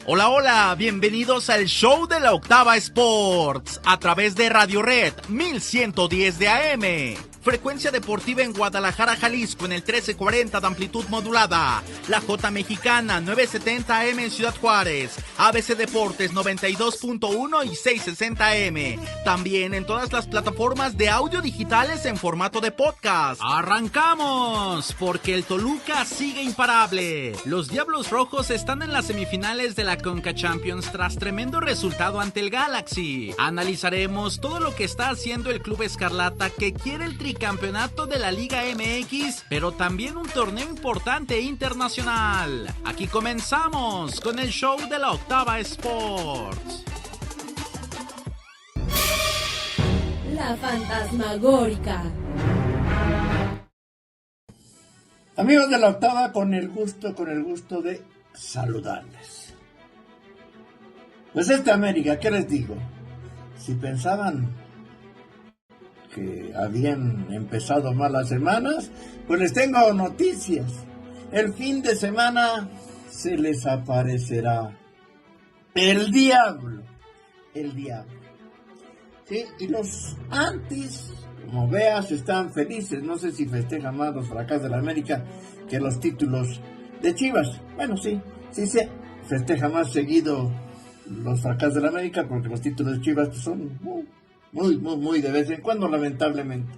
Hola, hola, bienvenidos al show de la Octava Sports a través de Radio Red 1110 de AM. Frecuencia deportiva en Guadalajara, Jalisco en el 1340 de amplitud modulada. La J Mexicana 970 AM en Ciudad Juárez. ABC Deportes 92.1 y 660 AM. También en todas las plataformas de audio digitales en formato de podcast. ¡Arrancamos! Porque el Toluca sigue imparable. Los Diablos Rojos están en las semifinales de la Conca Champions tras tremendo resultado ante el Galaxy. Analizaremos todo lo que está haciendo el Club Escarlata, que quiere el tricampeonato de la Liga MX, pero también un torneo importante internacional. Aquí comenzamos con el show de la Octava Sports. La fantasmagórica. Amigos de la Octava, con el gusto de saludarles. Pues América, ¿qué les digo? Si pensaban que habían empezado mal las semanas, pues les tengo noticias. El fin de semana se les aparecerá el diablo. Sí, y los antis, como veas, están felices. No sé si festejan más los fracasos de la América que los títulos de Chivas. Bueno, sí se festeja más seguido los fracasos de la América, porque los títulos de Chivas son muy de vez en cuando, lamentablemente.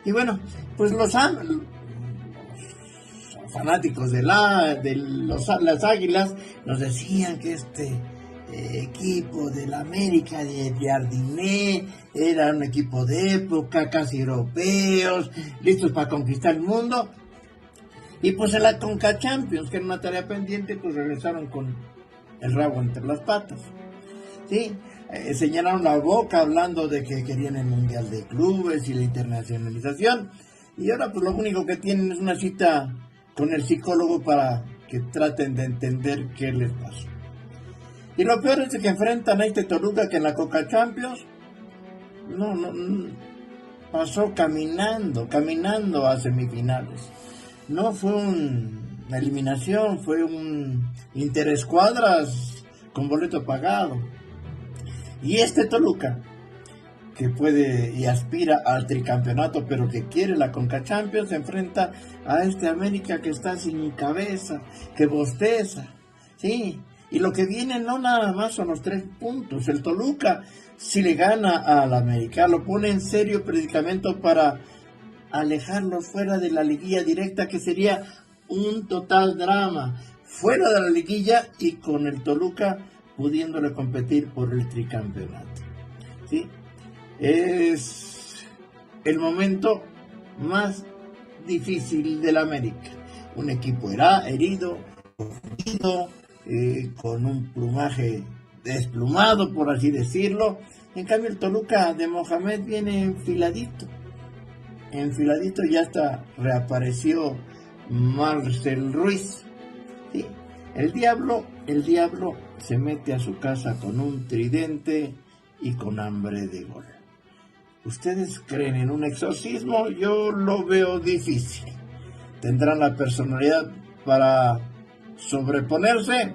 Y bueno, pues los fanáticos de las Águilas nos decían que este equipo de la América de Jardiné era un equipo de época, casi europeos, listos para conquistar el mundo. Y pues en la Conca Champions, que era una tarea pendiente, pues regresaron con el rabo entre las patas. Sí, señalaron la boca hablando de que querían el Mundial de Clubes y la internacionalización. Y ahora pues lo único que tienen es una cita con el psicólogo para que traten de entender qué les pasó. Y lo peor es que enfrentan a este Toluca que en la Conca Champions no pasó caminando a semifinales. No fue una eliminación, fue un interescuadras con boleto pagado. Y este Toluca, que puede y aspira al tricampeonato, pero que quiere la Conca Champions, se enfrenta a este América que está sin cabeza, que bosteza, ¿sí? Y lo que viene no nada más son los 3 puntos. El Toluca, si le gana al América, lo pone en serio predicamento para alejarlos fuera de la liguilla directa, que sería un total drama. Fuera de la liguilla y con el Toluca pudiéndole competir por el tricampeonato. ¿Sí? Es el momento más difícil del América. Un equipo herido, confundido, con un plumaje desplumado, por así decirlo. En cambio el Toluca de Mohamed viene enfiladito, ya hasta reapareció Marcel Ruiz. Sí, el diablo se mete a su casa con un tridente y con hambre de gol. ¿Ustedes creen en un exorcismo? Yo lo veo difícil. ¿Tendrán la personalidad para sobreponerse?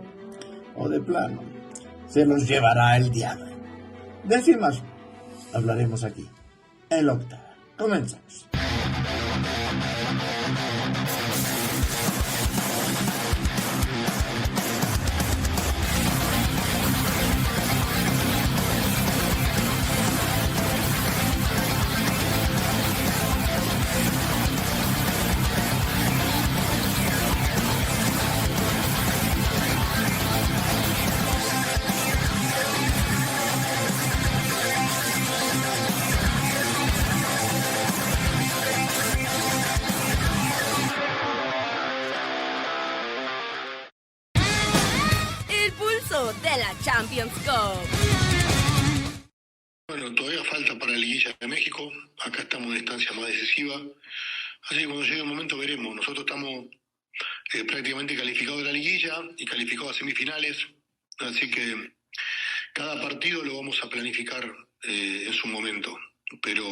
¿O de plano se los llevará el diablo? De eso y más hablaremos aquí en la Octava. Comenzamos. De la Champions Cup. Bueno, todavía falta para la liguilla de México. Acá estamos en instancia más decisiva. Así que cuando llegue el momento veremos. Nosotros estamos prácticamente calificados de la liguilla y calificados a semifinales. Así que cada partido lo vamos a planificar en su momento. Pero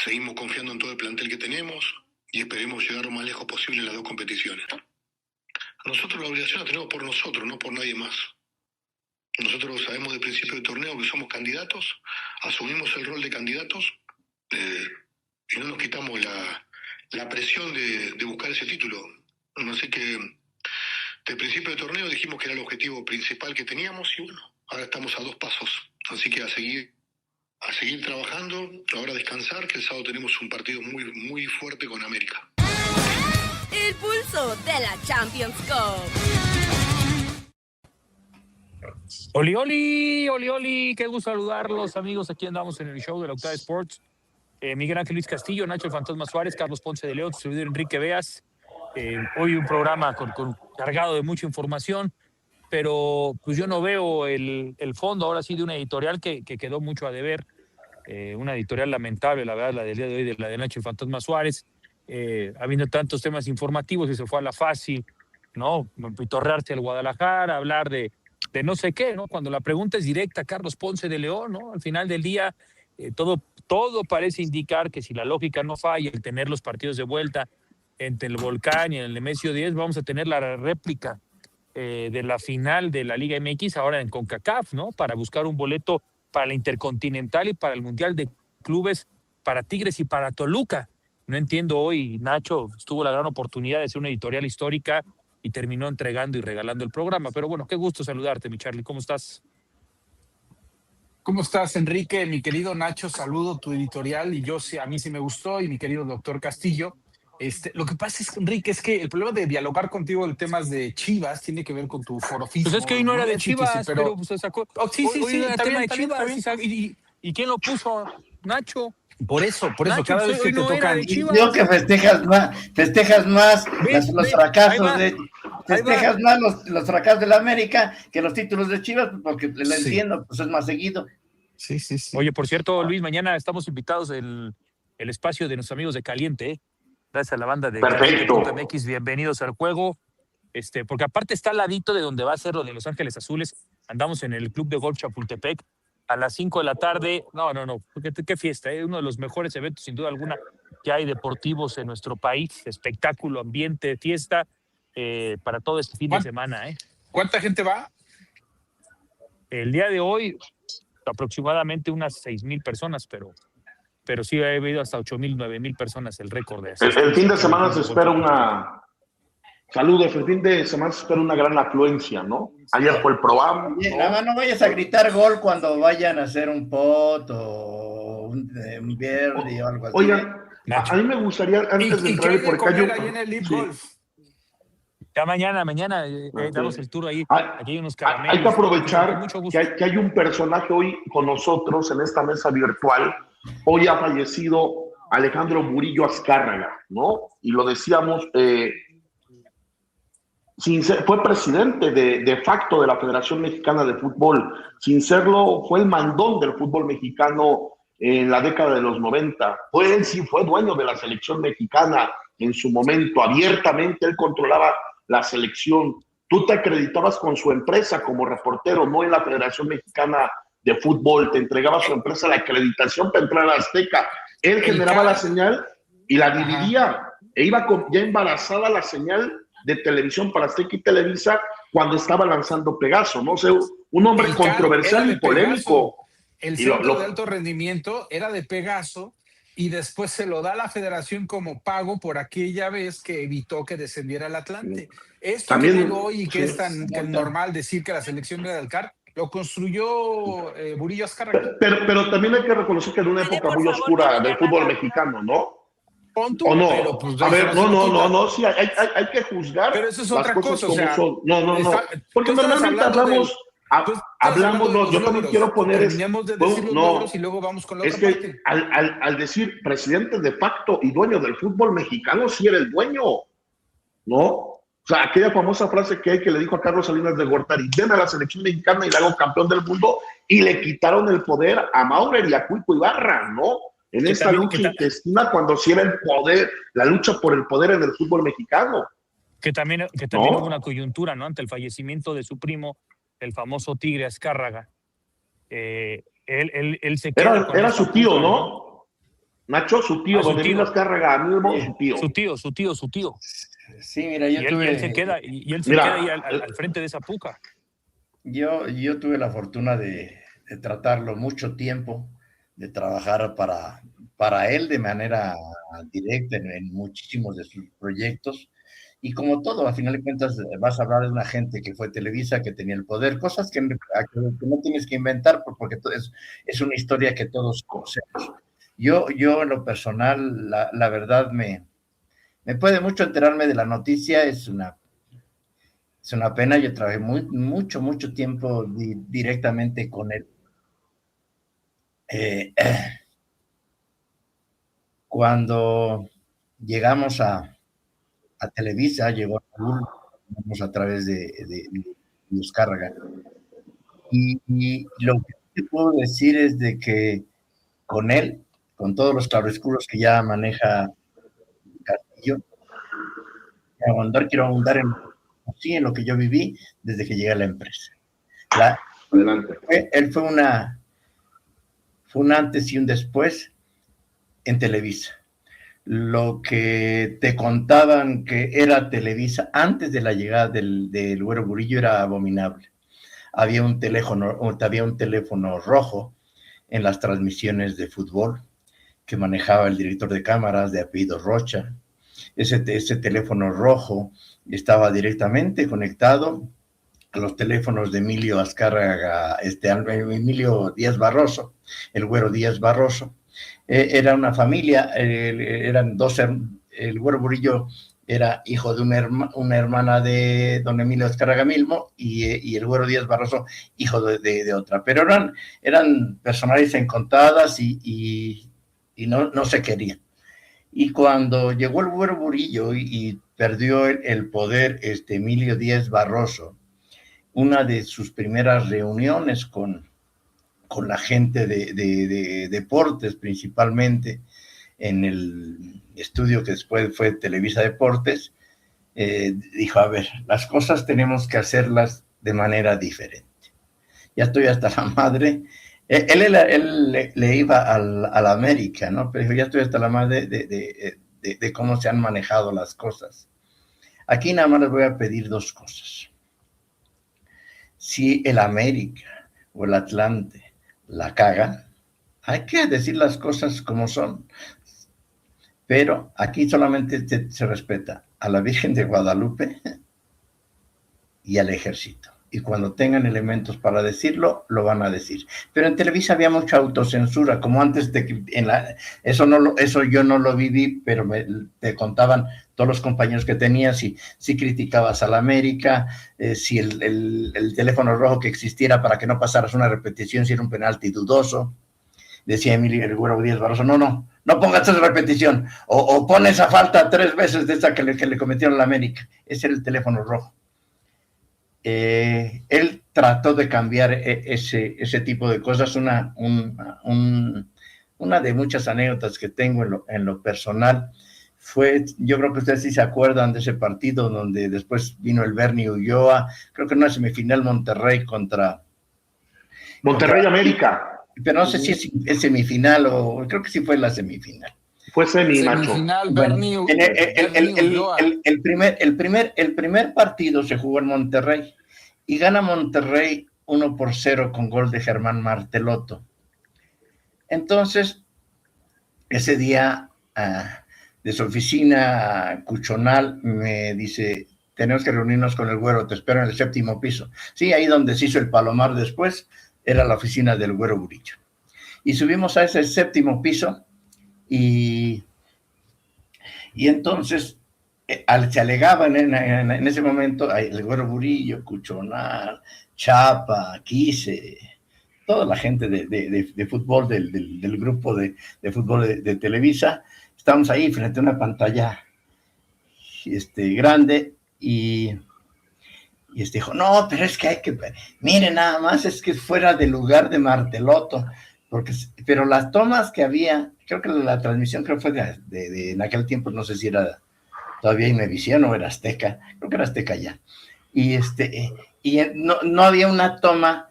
seguimos confiando en todo el plantel que tenemos y esperemos llegar lo más lejos posible en las 2 competiciones. nosotros la obligación la tenemos por nosotros, no por nadie más. Nosotros sabemos de principio de torneo que somos candidatos, asumimos el rol de candidatos y no nos quitamos la presión de buscar ese título. Así que de principio de torneo dijimos que era el objetivo principal que teníamos y bueno, ahora estamos a 2 pasos. Así que a seguir trabajando, ahora a descansar, que el sábado tenemos un partido muy, muy fuerte con América. El pulso de la Champions Cup. Oli, oli, oli, oli, qué gusto saludarlos, amigos. Aquí andamos en el show de la Octava Sports. Miguel Ángel Luis Castillo, Nacho el Fantasma Suárez, Carlos Ponce de León, su servidor Enrique Beas. Hoy un programa cargado de mucha información, pero pues yo no veo el fondo ahora sí de una editorial que quedó mucho a deber. Una editorial lamentable, la verdad, la del día de hoy, de la de Nacho el Fantasma Suárez. Habiendo tantos temas informativos y se fue a la fácil, ¿no? Pitorrearse al Guadalajara, hablar de no sé qué, ¿no? Cuando la pregunta es directa, Carlos Ponce de León, ¿no? Al final del día, todo parece indicar que si la lógica no falla, el tener los partidos de vuelta entre el Volcán y el Nemesio 10, vamos a tener la réplica de la final de la Liga MX ahora en CONCACAF, ¿no? Para buscar un boleto para la Intercontinental y para el Mundial de Clubes para Tigres y para Toluca. No entiendo hoy, Nacho tuvo la gran oportunidad de hacer una editorial histórica y terminó entregando y regalando el programa. Pero bueno, qué gusto saludarte, mi Charlie. ¿Cómo estás? ¿Cómo estás, Enrique? Mi querido Nacho, saludo tu editorial y a mí sí me gustó, y mi querido doctor Castillo. Lo que pasa es, Enrique, es que el problema de dialogar contigo en temas de Chivas tiene que ver con tu forofismo. Pues es que hoy no era de Chivas, pero pues se sacó. sí, Hoy era tema de Chivas. Bien. ¿Y quién lo puso? Nacho. Por eso, Nacho, cada vez que te tocan. Yo que festejas más los fracasos festejas más los fracasos de la América que los títulos de Chivas, porque lo entiendo, pues es más seguido. Sí. Oye, por cierto, Luis, mañana estamos invitados en el espacio de nuestros amigos de Caliente, ¿eh? Gracias a la banda de Caliente.mx, bienvenidos al juego. Porque aparte está al ladito de donde va a ser lo de Los Ángeles Azules. Andamos en el Club de Golf Chapultepec a las 5 de la tarde. No, qué fiesta, ¿eh? Uno de los mejores eventos, sin duda alguna, que hay deportivos en nuestro país. Espectáculo, ambiente, fiesta, para todo este fin de semana, ¿eh? ¿Cuánta gente va? El día de hoy, aproximadamente unas 6,000 personas, pero sí ha habido hasta 8,000, 9,000 personas el récord de eso. El fin de semana se espera el fin de semana se espera una gran afluencia, ¿no? Ayer fue el ProAm. ¿No? Nada más no vayas a gritar gol cuando vayan a hacer un pot o un verde o algo así. Oigan, a mí me gustaría, antes de entrar por acá, ahí en el Leap Golf. Ya mañana damos el tour ahí. Aquí hay unos caramelos. Hay que aprovechar que hay un personaje hoy con nosotros en esta mesa virtual. Hoy ha fallecido Alejandro Murillo Azcárraga, ¿no? Y lo decíamos, fue presidente de facto de la Federación Mexicana de Fútbol. Sin serlo, fue el mandón del fútbol mexicano en la década de los 90. Fue dueño de la selección mexicana en su momento. Abiertamente él controlaba la selección. Tú te acreditabas con su empresa como reportero, no en la Federación Mexicana de Fútbol. Te entregaba a su empresa la acreditación para entrar a la Azteca. Él generaba la señal y la dividía. E iba ya embarazada la señal de televisión para Azteca y Televisa cuando estaba lanzando Pegaso. No sé, un hombre controversial y polémico. El centro de alto rendimiento era de Pegaso y después se lo da a la Federación como pago por aquella vez que evitó que descendiera el Atlante. Esto también, que digo hoy y que es tan normal decir que la selección era del CAR, lo construyó Murillo Azcárraga. Pero también hay que reconocer que en una época muy oscura del fútbol mexicano, ¿no? ¿O no? Pero, pues, a ver, no, sí, hay que juzgar. Pero eso es otra cosa, como son. No. Porque normalmente hablamos, yo también quiero poner terminemos de decir los logros y luego vamos con la otra parte. Es que al decir presidente de facto y dueño del fútbol mexicano, sí era el dueño, ¿no? O sea, aquella famosa frase que le dijo a Carlos Salinas de Gortari: ven a la selección mexicana y le hago campeón del mundo, y le quitaron el poder a Maurer y a Cuico Ibarra, ¿no? En esta lucha intestina, cuando sí era el poder, la lucha por el poder en el fútbol mexicano. Que también hubo una coyuntura, ¿no? Ante el fallecimiento de su primo, el famoso Tigre Azcárraga. Él se queda era su tío, ¿no? Nacho, su tío, don Emilio Azcárraga Milmo, su tío. Sí, mira, yo tuve... Él se queda ahí al frente de esa puca. Yo tuve la fortuna de tratarlo mucho tiempo, de trabajar para él de manera directa en muchísimos de sus proyectos. Y como todo, a final de cuentas, vas a hablar de una gente que fue Televisa, que tenía el poder, cosas que no tienes que inventar, porque es una historia que todos conocemos. Yo en lo personal, la verdad, me puede mucho enterarme de la noticia, es una pena. Yo trabajé mucho tiempo directamente con él. Cuando llegamos a Televisa, llegó Raúl a través de Azcárraga. Y lo que te puedo decir es de que con él, con todos los claroscuros que ya maneja Castillo, quiero ahondar en lo que yo viví desde que llegué a la empresa. Adelante. Él fue un antes y un después en Televisa. Lo que te contaban que era Televisa antes de la llegada del Güero Burillo era abominable. Había un teléfono rojo en las transmisiones de fútbol que manejaba el director de cámaras de apellido Rocha. Ese teléfono rojo estaba directamente conectado a los teléfonos de Emilio Azcárraga, Emilio Díaz Barroso, el Güero Díaz Barroso. Era una familia, eran dos. El Güero Burillo era hijo de una hermana de don Emilio Azcárraga Milmo y el Güero Díaz Barroso, hijo de otra. Pero eran personalidades encontradas y no se querían. Y cuando llegó el Güero Burillo y perdió el poder Emilio Díaz Barroso, una de sus primeras reuniones con la gente de deportes, principalmente en el estudio que después fue Televisa Deportes, dijo, a ver, las cosas tenemos que hacerlas de manera diferente. Ya estoy hasta la madre. Él le iba a la América, ¿no? Pero ya estoy hasta la madre de cómo se han manejado las cosas. Aquí nada más les voy a pedir dos cosas. Si el América o el Atlante la caga, hay que decir las cosas como son. Pero aquí solamente se respeta a la Virgen de Guadalupe y al ejército. Y cuando tengan elementos para decirlo, lo van a decir. Pero en Televisa había mucha autocensura, como antes eso yo no lo viví, pero te contaban todos los compañeros que tenías, si criticabas a la América, si el teléfono rojo que existiera para que no pasaras una repetición, si era un penalti dudoso. Decía Emilio el Güero Díaz Barroso, no pongas esa repetición, o pon esa falta 3 veces de esa que le cometieron a la América. Ese era el teléfono rojo. Él trató de cambiar ese tipo de cosas. Una de muchas anécdotas que tengo en lo personal fue, yo creo que ustedes sí se acuerdan de ese partido donde después vino el Bernie Ulloa, creo que en una semifinal Monterrey contra América. Pero no sé si es semifinal o creo que sí fue la semifinal. Fue semifinal, Bernie. Bueno, el primer partido se jugó en Monterrey y gana Monterrey 1-0 con gol de Germán Martelotto. Entonces, ese día de su oficina Cuchonal me dice, tenemos que reunirnos con el Güero, te espero en el 7º piso. Sí, ahí donde se hizo el Palomar después, era la oficina del Güero Burillo. Y subimos a ese 7º piso y entonces se alegaban en ese momento el Güero Burillo, Cuchonal, Chapa, Quise, toda la gente de fútbol del grupo de fútbol de Televisa. Estábamos ahí frente a una pantalla grande y dijo, no, pero es que hay que, mire, nada más es que fuera del lugar de Martelotto, pero las tomas que había, creo que la transmisión fue de en aquel tiempo, no sé si era todavía Imevisión o era Azteca, creo que era Azteca ya, y no había una toma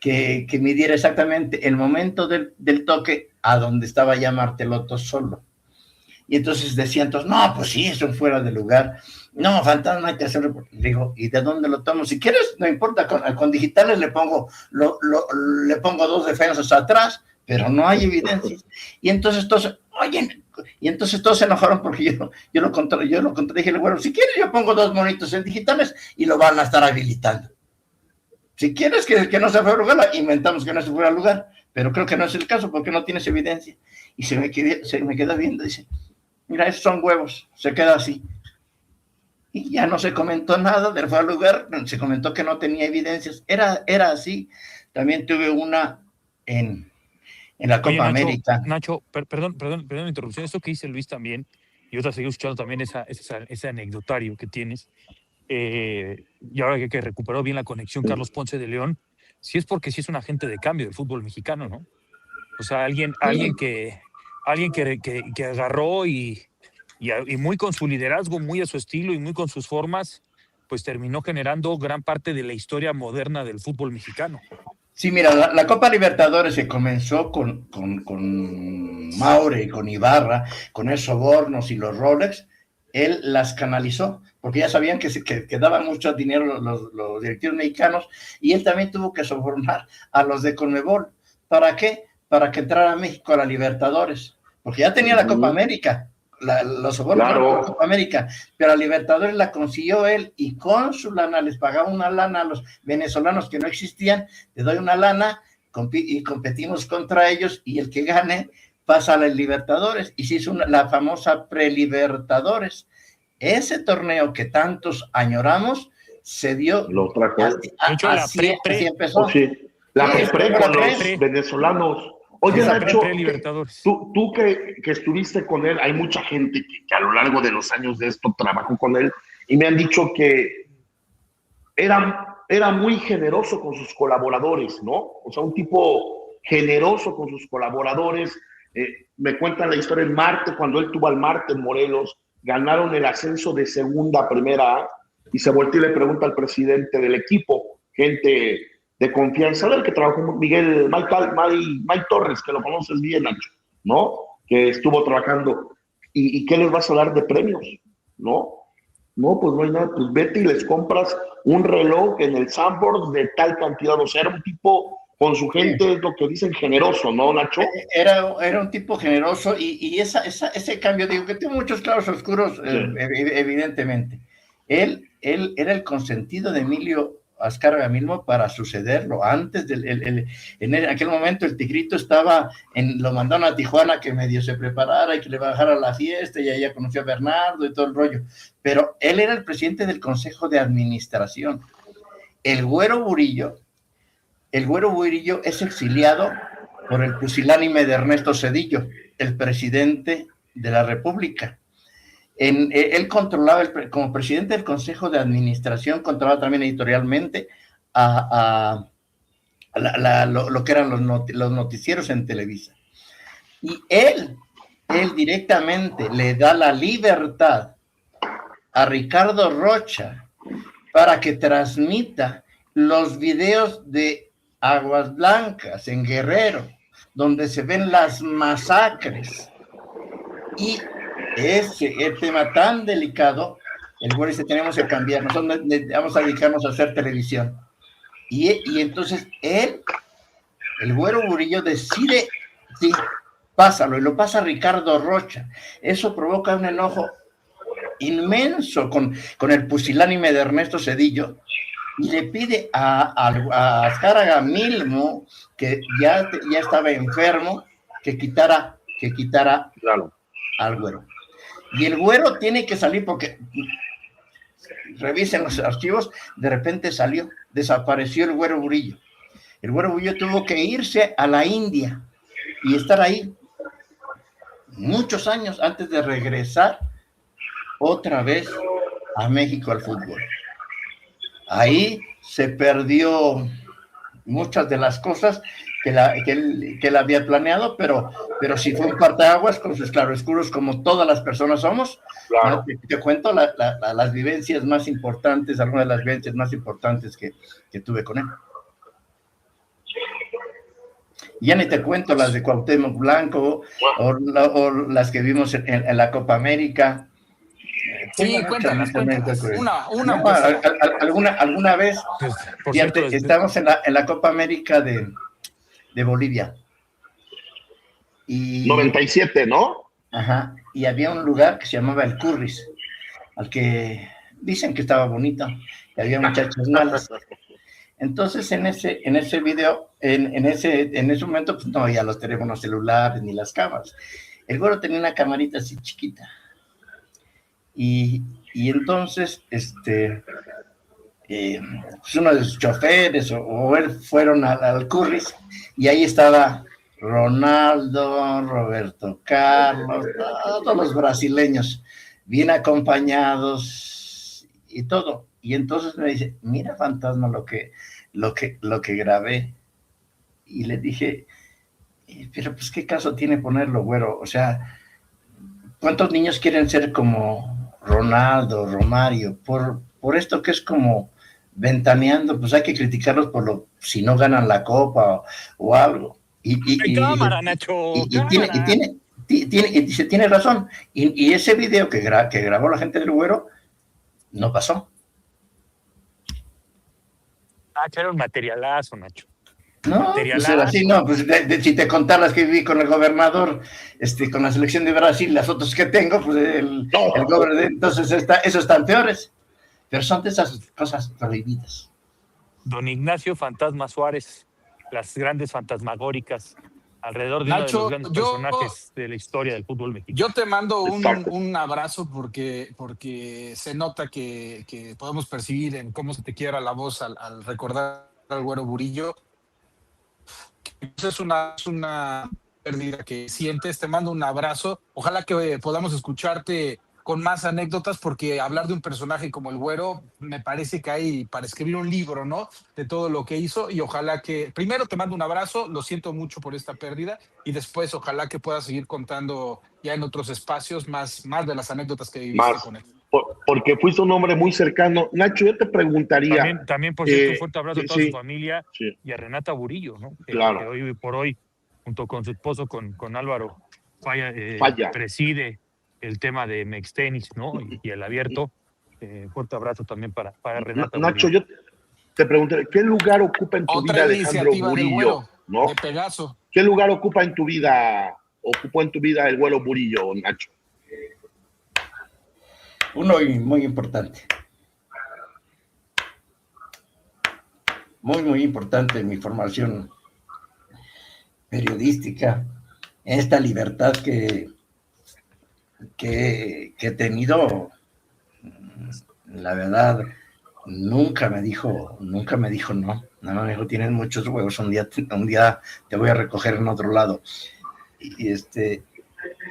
que midiera exactamente el momento del toque a donde estaba ya Martelotto solo. Y entonces decían todos, no, pues sí, eso fuera de lugar. No, fantasma, hay que hacerlo. Digo, ¿y de dónde lo tomo? Si quieres, no importa, con digitales le pongo 2 defensas atrás, pero no hay evidencia. Y entonces todos, oye, y entonces todos se enojaron porque yo lo contradije. Bueno, si quieres yo pongo 2 monitos en digitales y lo van a estar habilitando. Si quieres que no se fuera al lugar, inventamos que no se fuera al lugar, pero creo que no es el caso porque no tienes evidencia. Y se me queda viendo, dice, mira, esos son huevos, se queda así. Y ya no se comentó nada del fuera al lugar, se comentó que no tenía evidencias, era así. También tuve una en la Copa América. Nacho, perdón la interrupción, esto que dice Luis también, y otra seguí escuchando también ese anecdotario que tienes, y ahora que recuperó bien la conexión Carlos Ponce de León, sí es porque sí es un agente de cambio del fútbol mexicano, ¿no? O sea, alguien que agarró y muy con su liderazgo, muy a su estilo y muy con sus formas, pues terminó generando gran parte de la historia moderna del fútbol mexicano. Sí, mira, la Copa Libertadores se comenzó con Maure y con Ibarra, con esos sobornos y los Rolex. Él las canalizó, porque ya sabían que daban mucho dinero los directivos mexicanos, y él también tuvo que sobornar a los de Conmebol. ¿Para qué? Para que entrara a México a la Libertadores, porque ya tenía la Copa América, los sobornos de la Copa América, pero la Libertadores la consiguió él, y con su lana les pagaba una lana a los venezolanos que no existían, le doy una lana, y competimos contra ellos, y el que gane pasa a las Libertadores, y se hizo la famosa Prelibertadores. Ese torneo que tantos añoramos se dio. Lo trajo. Así empezó. Sí. La pre con los venezolanos. Oye, Nacho, tú que estuviste con él, hay mucha gente que a lo largo de los años de esto trabajó con él y me han dicho que era muy generoso con sus colaboradores, ¿no? O sea, un tipo generoso con sus colaboradores. Me cuentan la historia en Marte, cuando él tuvo al Marte en Morelos, ganaron el ascenso de segunda a primera A, y se voltea y le pregunta al presidente del equipo, gente de confianza, el que trabajó con Mike Torres, que lo conoces bien, Nacho, ¿no? Que estuvo trabajando, ¿y qué les vas a dar de premios? ¿No? No, pues no hay nada, pues vete y les compras un reloj en el Sanborns de tal cantidad, o sea, era un tipo con su gente, es lo que dicen, generoso, ¿no, Nacho? Era un tipo generoso, y ese cambio, digo, que tiene muchos claros oscuros, evidentemente. Él era el consentido de Emilio Azcárraga Milmo para sucederlo. Antes en aquel momento el Tigrito lo mandaron a Tijuana que medio se preparara y que le bajara la fiesta, y allá conoció a Bernardo y todo el rollo. Pero él era el presidente del Consejo de Administración. El Güero Burillo es exiliado por el pusilánime de Ernesto Zedillo, el presidente de la República. Él controlaba, como presidente del Consejo de Administración, controlaba también editorialmente lo que eran los noticieros en Televisa. Y él directamente le da la libertad a Ricardo Rocha para que transmita los videos de Aguas Blancas en Guerrero, donde se ven las masacres. Y el tema tan delicado, el güero dice, tenemos que cambiar, nosotros vamos a dedicarnos a hacer televisión. Y entonces el Güero Burillo decide, sí, pásalo, y lo pasa Ricardo Rocha. Eso provoca un enojo inmenso con el pusilánime de Ernesto Zedillo, y le pide a Azcárraga Milmo, que ya estaba enfermo, que quitara al Güero. Y el Güero tiene que salir, porque revisen los archivos, de repente desapareció el Güero Burillo. El Güero Burillo tuvo que irse a la India y estar ahí muchos años antes de regresar otra vez a México al fútbol. Ahí se perdió muchas de las cosas que él había planeado, pero sí fue un parteaguas con sus claroscuros, como todas las personas somos. Claro. Te cuento las vivencias más importantes, algunas de las vivencias más importantes que tuve con él. Ya ni te cuento las de Cuauhtémoc Blanco o las que vimos en la Copa América. Sí, cuéntalas. Alguna vez, Pues, por fíjate, cierto, estábamos en la Copa América de Bolivia. Y, 97, ¿no? Ajá, y había un lugar que se llamaba El Curris, al que dicen que estaba bonito, y había muchachas malas. Entonces, en ese video, en ese momento, pues no había los teléfonos celulares ni las cámaras. El güero tenía una camarita así chiquita. Y entonces, pues uno de sus choferes o él fueron al Curris, y ahí estaba Ronaldo, Roberto Carlos, todos los brasileños, bien acompañados y todo. Y entonces me dice, mira, Fantasma, lo que grabé. Y le dije, pero pues qué caso tiene ponerlo, güero. O sea, ¿cuántos niños quieren ser como Ronaldo, Romario? Por esto que es como ventaneando, pues hay que criticarlos si no ganan la copa o algo. Cámara, Nacho. Tiene razón. Y ese video que grabó la gente del Güero no pasó. Era un materialazo, Nacho. No, pues así no, pues si te contaras que viví con el gobernador, con la selección de Brasil, las fotos que tengo, pues el gobernador, entonces esos están peores. Pero son de esas cosas prohibidas. Don Ignacio Fantasma Suárez, las grandes fantasmagóricas alrededor de Nacho, uno de los grandes personajes de la historia del fútbol mexicano. Yo te mando un abrazo porque se nota que podemos percibir en cómo se te quiebra la voz al recordar al Güero Burillo. Es una pérdida que sientes. Te mando un abrazo. Ojalá que podamos escucharte con más anécdotas, porque hablar de un personaje como el Güero me parece que hay para escribir un libro, ¿no? De todo lo que hizo, y ojalá que, primero te mando un abrazo, lo siento mucho por esta pérdida, y después ojalá que puedas seguir contando ya en otros espacios más de las anécdotas que viviste con él. Porque fuiste un hombre muy cercano. Nacho, yo te preguntaría... También por cierto, un fuerte abrazo a toda su familia y a Renata Burillo, ¿no? Claro. Que hoy por hoy, junto con su esposo, con Álvaro Falla, preside el tema de Mextenis, ¿no? Y el abierto. Fuerte abrazo también para Renata. Nacho, yo te preguntaré, ¿qué lugar ocupa en tu vida Alejandro Burillo? ¿No? De Pegaso. ¿Qué lugar ocupó en tu vida el Güero Burillo, Nacho? Uno muy importante. Muy, muy importante en mi formación periodística. Esta libertad que he tenido, la verdad, nunca me dijo no. Nada más me dijo, tienes muchos huevos, un día te voy a recoger en otro lado.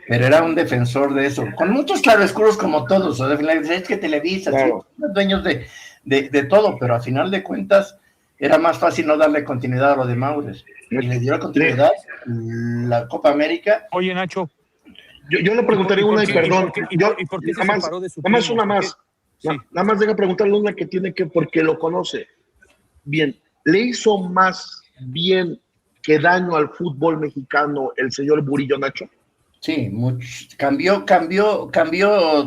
Pero era un defensor de eso, con muchos claroscuros como todos. O sea, es que Televisa, claro, ¿sí? Dueños de todo, pero a final de cuentas era más fácil no darle continuidad a lo de Maurer. Y le dio continuidad la Copa América. Oye, Nacho, yo le preguntaría una, y perdón, nada más deja preguntarle una que tiene que, porque lo conoce bien. ¿Le hizo más bien que daño al fútbol mexicano el señor Burillo, Nacho? Sí, mucho. Cambió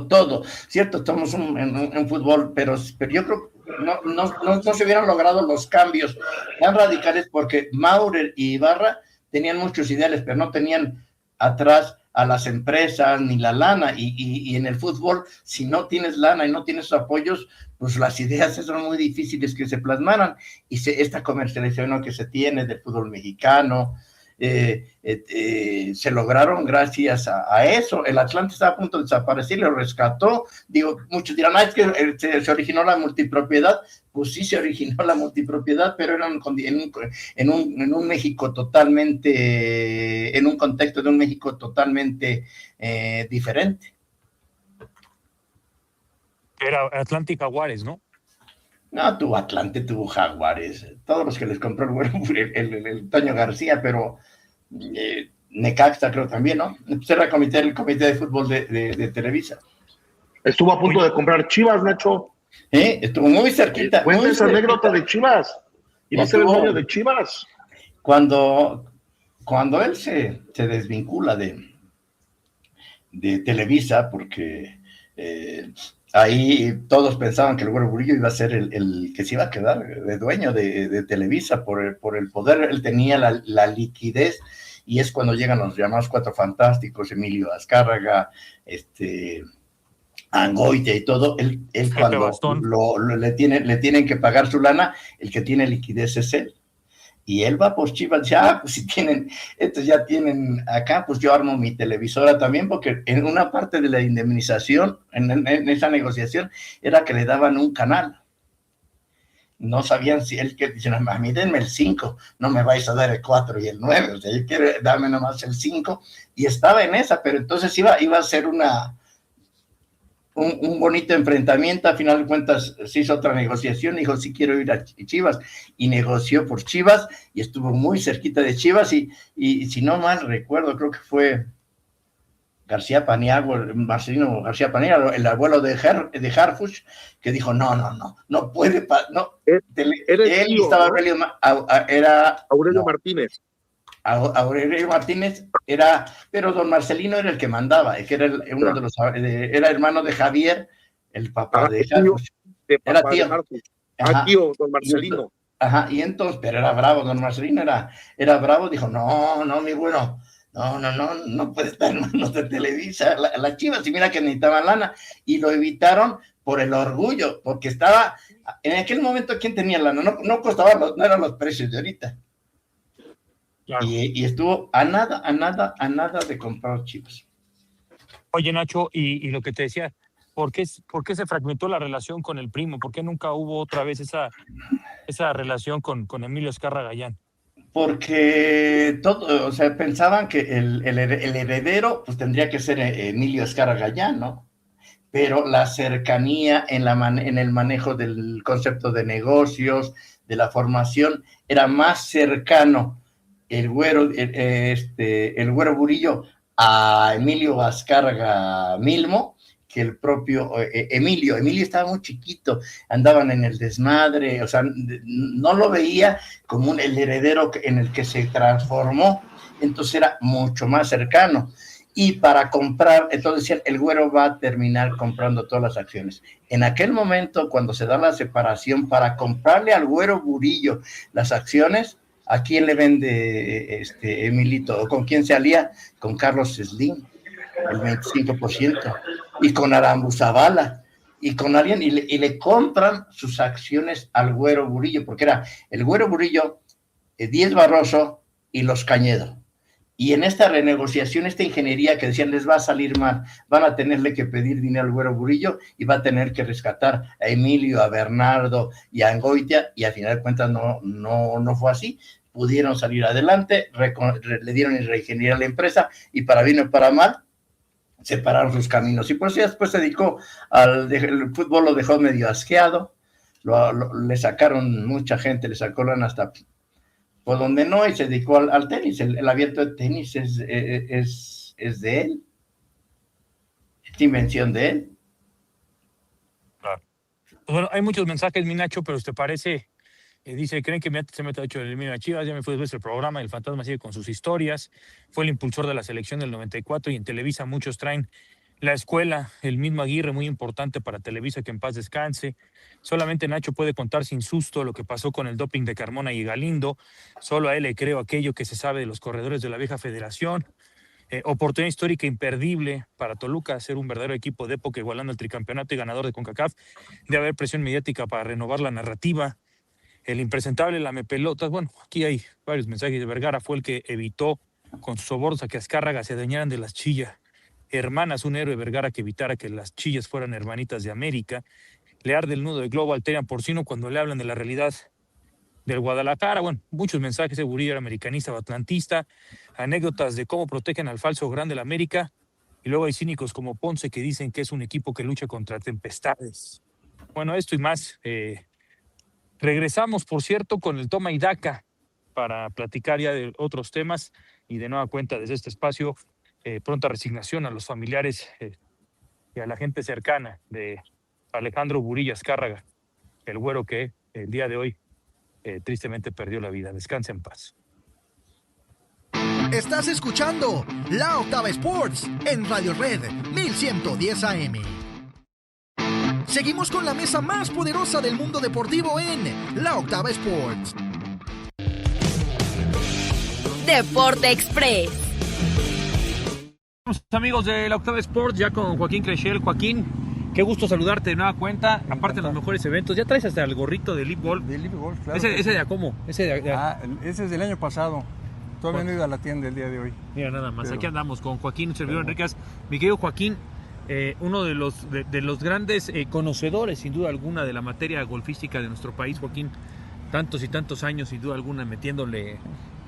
todo. Cierto, estamos en fútbol, pero yo creo que no se hubieran logrado los cambios tan radicales, porque Maurer y Ibarra tenían muchos ideales, pero no tenían atrás a las empresas ni la lana, y en el fútbol, si no tienes lana y no tienes apoyos, pues las ideas son muy difíciles que se plasmaran, y esta comercialización que se tiene del fútbol mexicano, se lograron gracias a eso. El Atlante estaba a punto de desaparecer, lo rescató. Digo, muchos dirán, es que se originó la multipropiedad. Pues sí, se originó la multipropiedad, pero era en un México totalmente, en un contexto de un México totalmente diferente. Era Atlante y Jaguares, ¿no? No, tuvo Atlante, tuvo Jaguares, todos los que les compró el Toño García, pero Necaxa creo también, ¿no? Era el comité de fútbol de Televisa. Estuvo a punto de comprar Chivas, Nacho. Estuvo muy cerquita. Cuenta esa anécdota de Chivas. Iba a ser el dueño de Chivas. Cuando cuando él se desvincula de Televisa, porque ahí todos pensaban que el Güero Burillo iba a ser el que se iba a quedar de dueño de Televisa por el poder. Él tenía la liquidez, y es cuando llegan los llamados Cuatro Fantásticos, Emilio Azcárraga, Angoitia y todo. Él cuando le tienen que pagar su lana, el que tiene liquidez es él. Y él va por Chivas, dice, pues si tienen, estos ya tienen acá, pues yo armo mi televisora también, porque en una parte de la indemnización, en esa negociación, era que le daban un canal. No sabían si él, que dicen, a mí denme el 5, no me vais a dar el 4 y el 9, o sea, yo quiero darme nomás el 5, y estaba en esa, pero entonces iba a ser un bonito enfrentamiento. A final de cuentas se hizo otra negociación, dijo sí quiero ir a Chivas, y negoció por Chivas, y estuvo muy cerquita de Chivas, y si no mal recuerdo, creo que fue García Paniagua, Marcelino García Paniagua, el abuelo de Harfuch, que dijo no puede, él estaba Aurelio, era Aurelio Martínez. Aurelio Martínez era, pero don Marcelino era el que mandaba, que era uno de los, era hermano de Javier, el papá de Harfuch. Era tío. Tío, don Marcelino. Y entonces, pero era bravo, don Marcelino era bravo, dijo, no, mi bueno, no puede estar en manos de Televisa, la Chivas, y mira que necesitaban lana, y lo evitaron por el orgullo, porque estaba, en aquel momento, ¿quién tenía lana? No costaban, no eran los precios de ahorita. Claro. Y estuvo a nada de comprar Chivas. Oye, Nacho, y lo que te decía, ¿por qué se fragmentó la relación con el primo? ¿Por qué nunca hubo otra vez esa relación con Emilio Azcárraga Gallán? Porque pensaban que el heredero pues tendría que ser Emilio Azcárraga Gallán, ¿no? Pero la cercanía en el manejo del concepto de negocios, de la formación, era más cercano el Güero Burillo a Emilio Azcárraga Milmo que el propio Emilio. Emilio estaba muy chiquito, andaban en el desmadre, o sea, no lo veía como el heredero en el que se transformó, entonces era mucho más cercano. Y para comprar, entonces decían, el Güero va a terminar comprando todas las acciones. En aquel momento, cuando se da la separación, para comprarle al Güero Burillo las acciones, ¿a quién le vende Emilito? ¿O con quién se alía? Con Carlos Slim, el 25%, y con Arambuzabala, y con alguien, y le compran sus acciones al Güero Burillo, porque era el Güero Burillo, Díez Barroso y los Cañedo. Y en esta renegociación, esta ingeniería que decían les va a salir mal, van a tenerle que pedir dinero al Güero Burillo y va a tener que rescatar a Emilio, a Bernardo y a Angoitia, y al final de cuentas no fue así. Pudieron salir adelante, le dieron y reingeniería la empresa, y para bien o para mal, separaron sus caminos. Y por eso después se dedicó el fútbol, lo dejó medio asqueado, le sacaron mucha gente, le sacó lana hasta por donde no, y se dedicó al tenis. El abierto de tenis es de él, es invención de él. Claro. Pues bueno, hay muchos mensajes, mi Nacho, pero ¿te parece? Dice, ¿creen que se mete hecho el elimino a Chivas? Ya me fue después el programa, el fantasma sigue con sus historias, fue el impulsor de la selección del 94, y en Televisa muchos traen la escuela, el mismo Aguirre, muy importante para Televisa, que en paz descanse. Solamente Nacho puede contar sin susto lo que pasó con el doping de Carmona y Galindo. Solo a él le creo aquello que se sabe de los corredores de la vieja federación. Oportunidad histórica imperdible para Toluca, ser un verdadero equipo de época, igualando el tricampeonato y ganador de CONCACAF. De haber presión mediática para renovar la narrativa. El impresentable lamepelotas. Bueno, aquí hay varios mensajes de Vergara. Fue el que evitó con sus sobornos a que Azcárraga se dañaran de las chillas hermanas, un héroe Vergara que evitara que las chillas fueran hermanitas de América. Le arde el nudo de globo al Terian Porcino cuando le hablan de la realidad del Guadalajara. Bueno, muchos mensajes de Burillo, americanista o atlantista, anécdotas de cómo protegen al falso grande del América, y luego hay cínicos como Ponce que dicen que es un equipo que lucha contra tempestades. Bueno, esto y más. Regresamos, por cierto, con el toma y daca para platicar ya de otros temas, y de nueva cuenta desde este espacio, pronta resignación a los familiares y a la gente cercana de Alejandro Burillo Azcárraga, el Güero, que el día de hoy tristemente perdió la vida. Descanse en paz. Estás escuchando La Octava Sports en Radio Red 1110 AM. Seguimos con la mesa más poderosa del mundo deportivo en La Octava Sports. Deporte Express. Amigos de La Octava Sports, ya con Joaquín Crechel. Joaquín, qué gusto saludarte de nueva cuenta. Aparte de los mejores eventos, ya traes hasta el gorrito de Live Golf. De Live Golf, claro. ¿Ese de a cómo? Ese es del año pasado. Todavía no he ido a la tienda el día de hoy. Mira, nada más. Aquí andamos con Joaquín, servidor Enríquez. Mi querido Joaquín, uno de los grandes conocedores, sin duda alguna, de la materia golfística de nuestro país, Joaquín. Tantos y tantos años, sin duda alguna, metiéndole,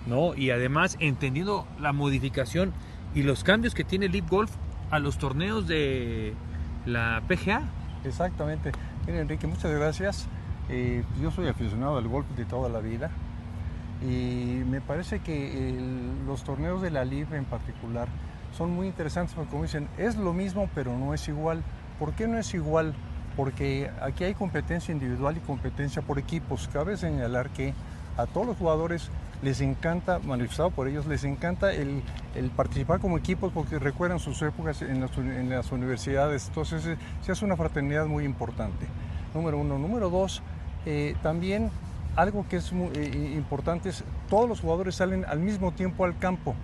¿no? Y además entendiendo la modificación y los cambios que tiene Live Golf a los torneos de la PGA. Exactamente. Mira, Enrique, muchas gracias. Yo soy aficionado al golf de toda la vida y me parece que los torneos de la Live en particular son muy interesantes porque, como dicen, es lo mismo pero no es igual. ¿Por qué no es igual? Porque aquí hay competencia individual y competencia por equipos. Cabe señalar que a todos los jugadores les encanta, manifestado por ellos, les encanta el participar como equipos porque recuerdan sus épocas en las universidades. Entonces se hace una fraternidad muy importante, número uno. Número dos, también algo que es muy importante es todos los jugadores salen al mismo tiempo al campo.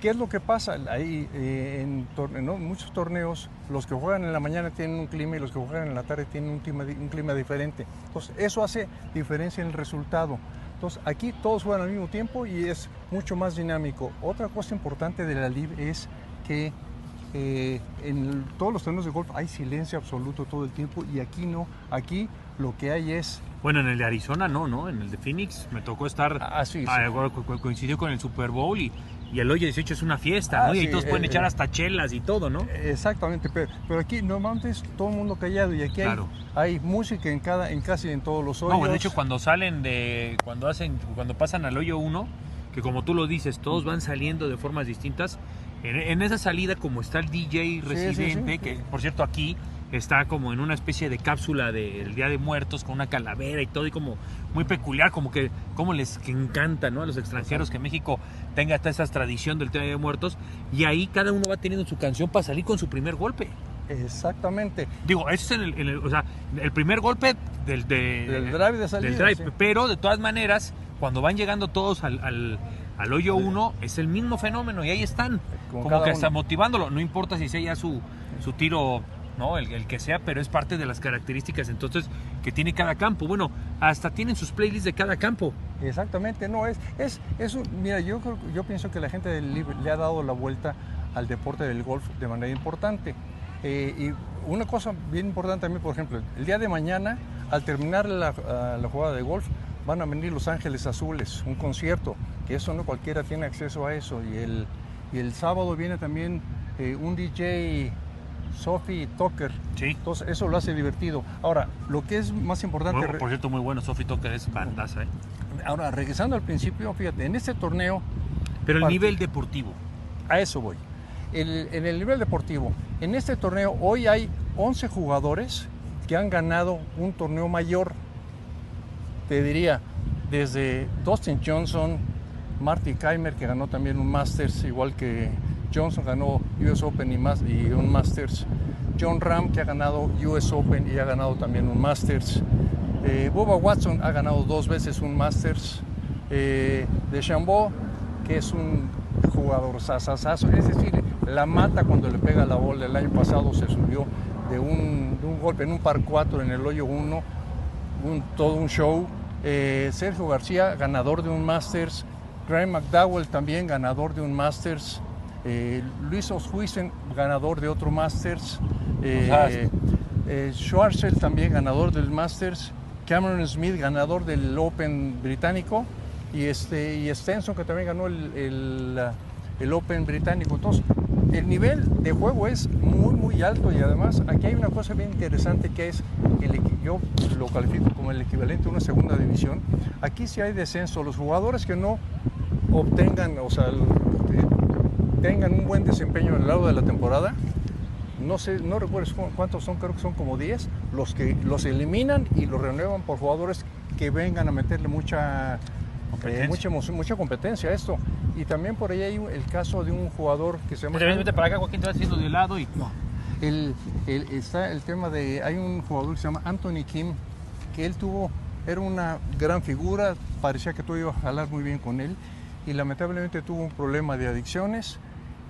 ¿Qué es lo que pasa? Ahí, en muchos torneos, los que juegan en la mañana tienen un clima y los que juegan en la tarde tienen un clima diferente. Entonces, eso hace diferencia en el resultado. Entonces, aquí todos juegan al mismo tiempo y es mucho más dinámico. Otra cosa importante de la Live es que en todos los torneos de golf hay silencio absoluto todo el tiempo y aquí no. Aquí lo que hay es... Bueno, en el de Arizona no, en el de Phoenix me tocó estar... Sí. Coincidió con el Super Bowl y el hoyo 18 es una fiesta, ¿no? Y todos pueden echar hasta chelas y todo, ¿no? Exactamente, pero aquí normalmente es todo el mundo callado y aquí hay música casi en todos los hoyos. No, de hecho cuando pasan al hoyo 1, que como tú lo dices, todos van saliendo de formas distintas, en esa salida como está el DJ residente, que por cierto aquí está como en una especie de cápsula del Día de Muertos con una calavera y todo, y como muy peculiar, como les encanta, ¿no? A los extranjeros que México tenga hasta esa tradición del Día de Muertos, y ahí cada uno va teniendo su canción para salir con su primer golpe. Exactamente. Digo, ese es el primer golpe del drive de salida. Del drive, sí. Pero de todas maneras, cuando van llegando todos al hoyo 1, es el mismo fenómeno y ahí están, como que hasta motivándolo, no importa si sea ya su tiro, ¿no? El que sea, pero es parte de las características entonces que tiene cada campo. Bueno, hasta tienen sus playlists de cada campo. Exactamente, no, mira, yo pienso que la gente del Live le ha dado la vuelta al deporte del golf de manera importante. Y una cosa bien importante también, por ejemplo, el día de mañana, al terminar la jugada de golf, van a venir Los Ángeles Azules, un concierto, que eso no cualquiera tiene acceso a eso. Y el sábado viene también un DJ, Sophie Tucker. Sí. Entonces eso lo hace divertido. Ahora, lo que es más importante... Bueno, por cierto, muy bueno, Sophie Tucker es bandaza, ¿eh? Ahora, regresando al principio, fíjate, en este torneo... Pero el nivel deportivo. A eso voy. En el nivel deportivo, en este torneo hoy hay 11 jugadores que han ganado un torneo mayor. Te diría, desde Dustin Johnson, Marty Kaymer, que ganó también un Masters, igual que Johnson ganó US Open y un Masters. John Ram, que ha ganado US Open y ha ganado también un Masters. Bubba Watson ha ganado 2 veces un Masters. DeChambeau, que es un jugador sasasazo, es decir, la mata cuando le pega la bola. El año pasado se subió de un golpe en un par 4 en el hoyo 1, todo un show. Sergio García, ganador de un Masters. Graham McDowell, también ganador de un Masters. Luis Oosthuizen, ganador de otro Masters. Schwartzel, también ganador del Masters. Cameron Smith, ganador del Open británico. Y Stenson, que también ganó el Open británico. Entonces, el nivel de juego es muy, muy alto, y además aquí hay una cosa bien interesante, que es yo lo califico como el equivalente a una segunda división. Aquí sí hay descenso. Los jugadores que no obtengan, tengan un buen desempeño a lo largo de la temporada, no recuerdo cuántos son, creo que son como 10, los que los eliminan y los renuevan por jugadores que vengan a meterle mucha competencia a esto. Y también por ahí hay el caso de un jugador que se llama... Vete para acá, Joaquín, te vas haciendo de lado y... No, está el tema de... Hay un jugador que se llama Anthony Kim, que era una gran figura, parecía que todo iba a jalar muy bien con él, y lamentablemente tuvo un problema de adicciones,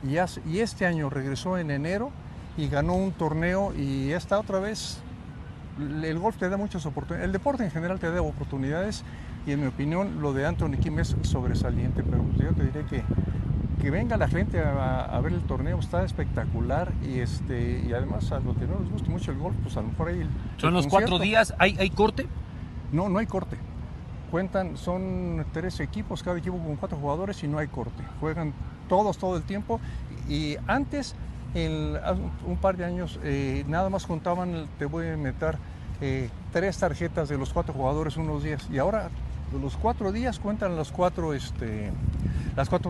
y este año regresó en enero y ganó un torneo, y está otra vez... El golf te da muchas oportunidades, el deporte en general te da oportunidades, y en mi opinión lo de Anthony Kim es sobresaliente, pero yo te diré que venga la gente a ver el torneo, está espectacular, y además a los que no les gusta mucho el golf, pues a lo mejor hay ¿Son los 4 días? ¿Hay corte? No hay corte. Son 3 equipos, cada equipo con 4 jugadores y no hay corte. Juegan todos todo el tiempo, y antes, hace un par de años, nada más contaban, te voy a meter 3 tarjetas de los 4 jugadores unos días, y ahora los 4 días cuentan las 4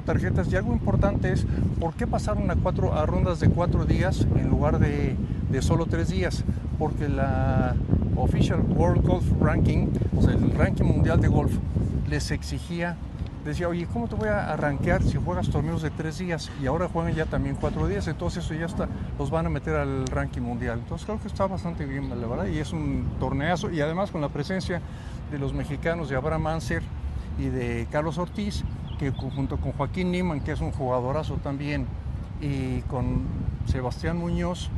tarjetas. Y algo importante es por qué pasaron a rondas de 4 días en lugar de solo 3 días, porque la Official World Golf Ranking, o sea, el ranking mundial de golf, les exigía, decía, oye, ¿cómo te voy a rankear si juegas torneos de 3 días? Y ahora juegan ya también 4 días, entonces eso ya los van a meter al ranking mundial. Entonces creo que está bastante bien, la verdad, y es un torneazo, y además con la presencia de los mexicanos, de Abraham Ancer y de Carlos Ortiz, que junto con Joaquín Niemann, que es un jugadorazo también, y con Sebastián Muñoz,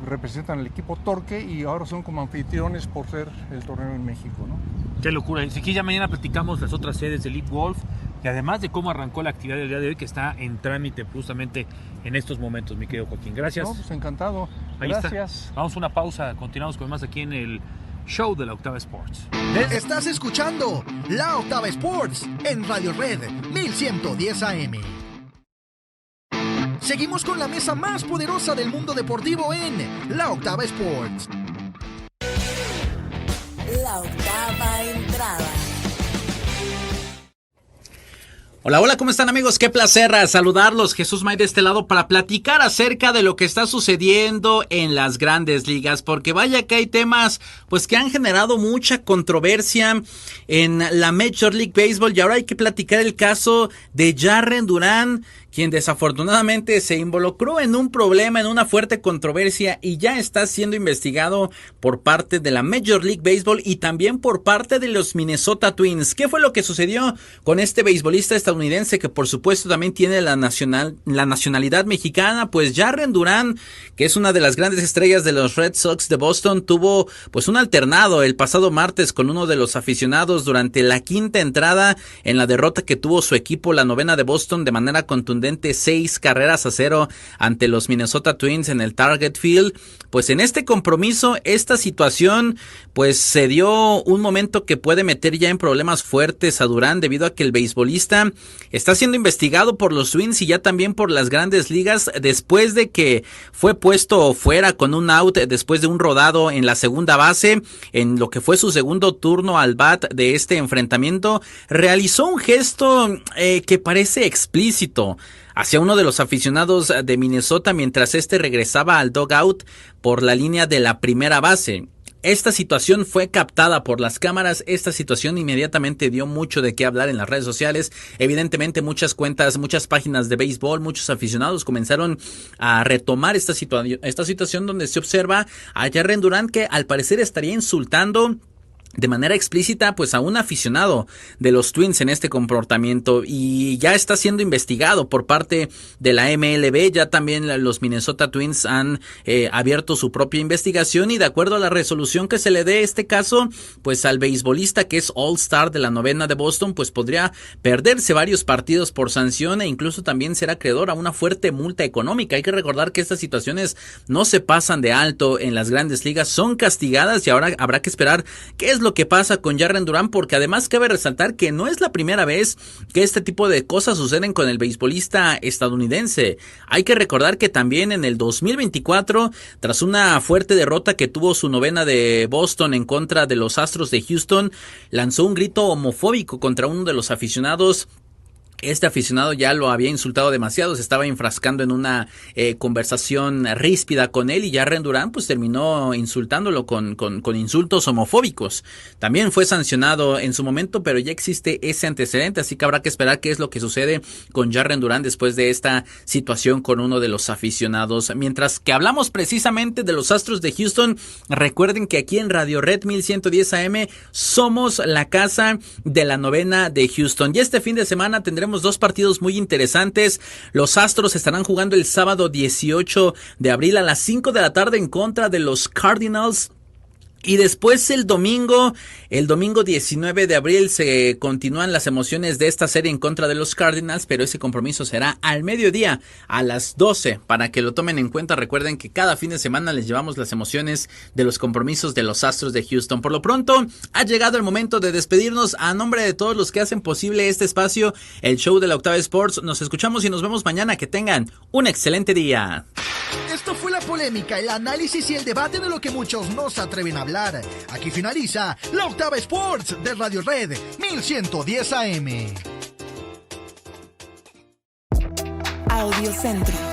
representan el equipo Torque, y ahora son como anfitriones por ser el torneo en México, ¿no? Qué locura. Así que ya mañana platicamos las otras sedes de Elite Golf, y además de cómo arrancó la actividad del día de hoy, que está en trámite justamente en estos momentos, mi querido Joaquín. Gracias. No, pues encantado. Ahí Gracias. Está. Vamos a una pausa, continuamos con más aquí en el show de la Octava Sports. Estás escuchando La Octava Sports en Radio Red 1110 AM. Seguimos con la mesa más poderosa del mundo deportivo en La Octava Sports. La octava entrada. Hola, ¿cómo están, amigos? Qué placer saludarlos. Jesús May de este lado para platicar acerca de lo que está sucediendo en las grandes ligas, porque vaya que hay temas pues que han generado mucha controversia en la Major League Baseball, y ahora hay que platicar el caso de Jarren Duran, quien desafortunadamente se involucró en un problema, en una fuerte controversia, y ya está siendo investigado por parte de la Major League Baseball y también por parte de los Minnesota Twins. ¿Qué fue lo que sucedió con este beisbolista estadounidense, que por supuesto también tiene la nacionalidad mexicana? Pues Jarren Duran, que es una de las grandes estrellas de los Red Sox de Boston, tuvo pues un alternado el pasado martes con uno de los aficionados durante la quinta entrada en la derrota que tuvo su equipo, la novena de Boston, de manera contundente, 6-0 ante los Minnesota Twins en el Target Field. Pues en este compromiso, esta situación pues se dio un momento que puede meter ya en problemas fuertes a Durán, debido a que el beisbolista está siendo investigado por los Twins y ya también por las grandes ligas, después de que fue puesto fuera con un out después de un rodado en la segunda base, en lo que fue su segundo turno al bat de este enfrentamiento. Realizó un gesto que parece explícito hacia uno de los aficionados de Minnesota mientras este regresaba al dugout por la línea de la primera base. Esta situación fue captada por las cámaras. Esta situación inmediatamente dio mucho de qué hablar en las redes sociales. Evidentemente muchas cuentas, muchas páginas de béisbol, muchos aficionados comenzaron a retomar esta situación donde se observa a Jarren Duran, que al parecer estaría insultando de manera explícita pues a un aficionado de los Twins en este comportamiento, y ya está siendo investigado por parte de la MLB. Ya también los Minnesota Twins han abierto su propia investigación, y de acuerdo a la resolución que se le dé este caso, pues al beisbolista, que es All-Star de la novena de Boston, pues podría perderse varios partidos por sanción, e incluso también ser acreedor a una fuerte multa económica. Hay que recordar que estas situaciones no se pasan de alto en las grandes ligas, son castigadas, y ahora habrá que esperar qué es lo que pasa con Jarren Duran, porque además cabe resaltar que no es la primera vez que este tipo de cosas suceden con el beisbolista estadounidense. Hay que recordar que también en el 2024, tras una fuerte derrota que tuvo su novena de Boston en contra de los Astros de Houston, lanzó un grito homofóbico contra uno de los aficionados Este aficionado ya lo había insultado demasiado, se estaba enfrascando en una conversación ríspida con él, y Jarren Durán pues terminó insultándolo con insultos homofóbicos. También fue sancionado en su momento, pero ya existe ese antecedente, así que habrá que esperar qué es lo que sucede con Jarren Durán después de esta situación con uno de los aficionados. Mientras que hablamos precisamente de los Astros de Houston, recuerden que aquí en Radio Red 1110 AM somos la casa de la novena de Houston, y este fin de semana tendremos dos partidos muy interesantes. Los Astros estarán jugando el sábado 18 de abril a las 5 de la tarde en contra de los Cardinals. Y después el domingo 19 de abril se continúan las emociones de esta serie en contra de los Cardinals, pero ese compromiso será al mediodía, a las 12, para que lo tomen en cuenta. Recuerden que cada fin de semana les llevamos las emociones de los compromisos de los Astros de Houston. Por lo pronto, ha llegado el momento de despedirnos. A nombre de todos los que hacen posible este espacio, el show de la Octava Sports, nos escuchamos y nos vemos mañana. Que tengan un excelente día. Esto fue la polémica, el análisis y el debate de lo que muchos no se atreven a hablar. Aquí finaliza la Octava Sports de Radio Red 1110 AM. Audio Centro.